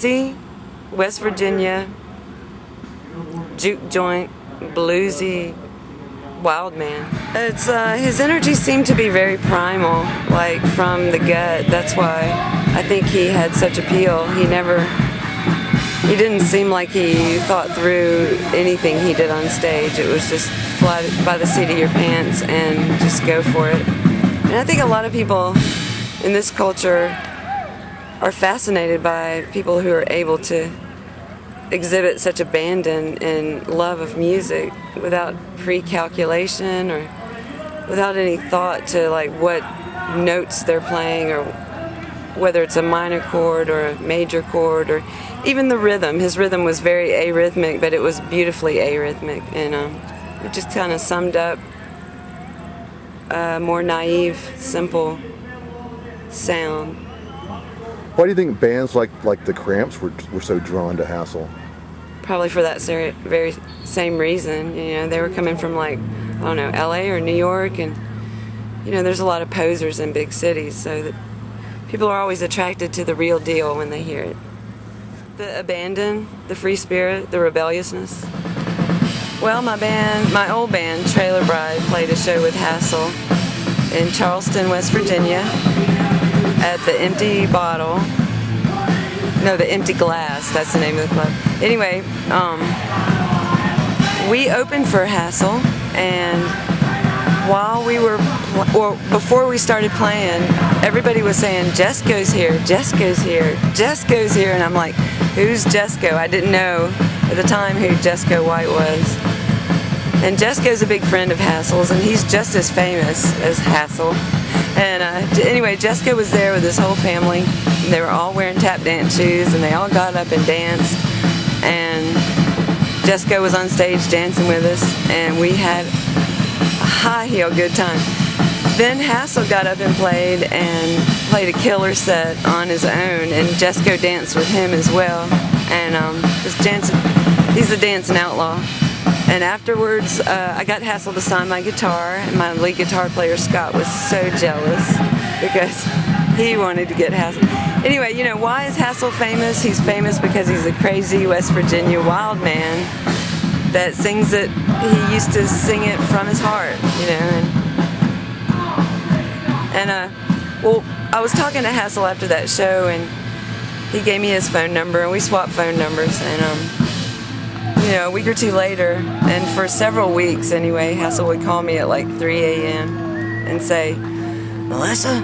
Crazy, West Virginia, juke joint, bluesy, wild man. It's his energy seemed to be very primal, like from the gut. That's why I think he had such appeal. He didn't seem like he thought through anything he did on stage. It was just fly by the seat of your pants and just go for it. And I think a lot of people in this culture are fascinated by people who are able to exhibit such abandon and love of music without pre-calculation or without any thought to like what notes they're playing or whether it's a minor chord or a major chord or even the rhythm. His rhythm was very arrhythmic, but it was beautifully arrhythmic, and it just kind of summed up a more naive, simple sound. Why do you think bands like the Cramps were so drawn to Hasil? Probably for that very same reason. You know, they were coming from like, I don't know, LA or New York, and you know, there's a lot of posers in big cities, so that people are always attracted to the real deal when they hear it. The abandon, the free spirit, the rebelliousness. Well, my old band, Trailer Bride, played a show with Hasil in Charleston, West Virginia, at the Empty Bottle. No, the Empty Glass, that's the name of the club. Anyway, we opened for Hasil, and while we were, or before we started playing, everybody was saying, Jesco's here, Jesco's here, Jesco's here, and I'm like, who's Jesco? I didn't know at the time who Jesco White was. And Jesco's a big friend of Hasil's, and he's just as famous as Hasil. And anyway, Jesco was there with his whole family. They were all wearing tap dance shoes, and they all got up and danced. And Jesco was on stage dancing with us, and we had a high-heel good time. Then Hasil got up and played a killer set on his own, and Jesco danced with him as well. And was dancing. He's a dancing outlaw. And afterwards, I got Hasil to sign my guitar, and my lead guitar player, Scott, was so jealous because he wanted to get Hasil. Anyway, you know, why is Hasil famous? He's famous because he's a crazy West Virginia wild man that sings it, he used to sing it from his heart, you know. Well, I was talking to Hasil after that show, and he gave me his phone number, and we swapped phone numbers, and you know, a week or two later, and for several weeks anyway, Hasil would call me at like 3 a.m. and say, Melissa,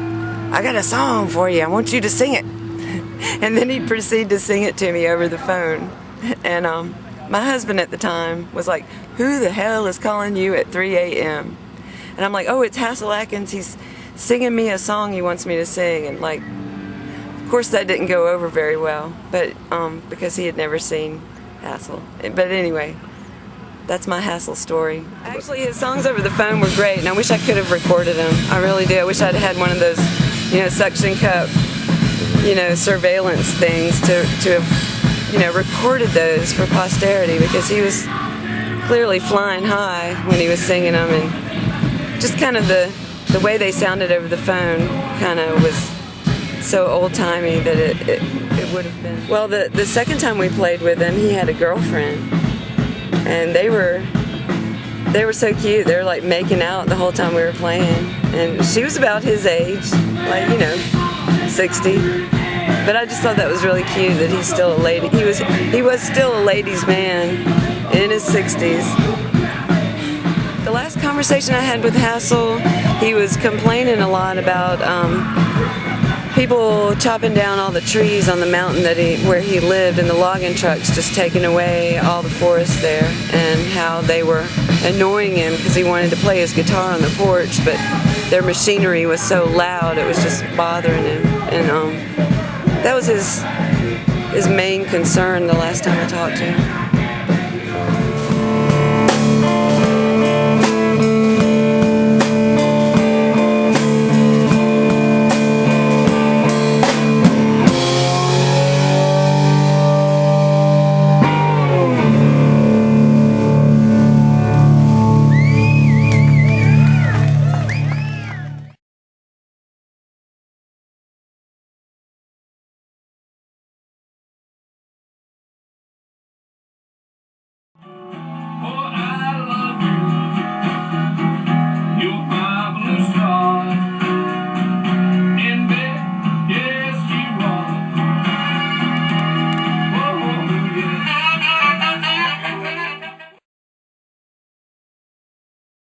I got a song for you, I want you to sing it. And then he'd proceed to sing it to me over the phone. And my husband at the time was like, who the hell is calling you at 3 a.m.? And I'm like, oh, it's Hasil Adkins, he's singing me a song he wants me to sing. And like, of course that didn't go over very well, but because he had never seen Hasil. But anyway, that's my Hasil story. Actually, his songs over the phone were great, and I wish I could have recorded them. I really do. I wish I'd had one of those, you know, suction cup, you know, surveillance things to have, you know, recorded those for posterity, because he was clearly flying high when he was singing them, and just kind of the way they sounded over the phone kind of was so old-timey that it would have been. Well, the second time we played with him, he had a girlfriend, and they were so cute. They were like making out the whole time we were playing, and she was about his age, like, you know, 60. But I just thought that was really cute that he's still a lady. He was still a ladies' man in his 60s. The last conversation I had with Hasil, he was complaining a lot about people chopping down all the trees on the mountain where he lived, and the logging trucks just taking away all the forest there, and how they were annoying him because he wanted to play his guitar on the porch, but their machinery was so loud it was just bothering him. And that was his main concern the last time I talked to him.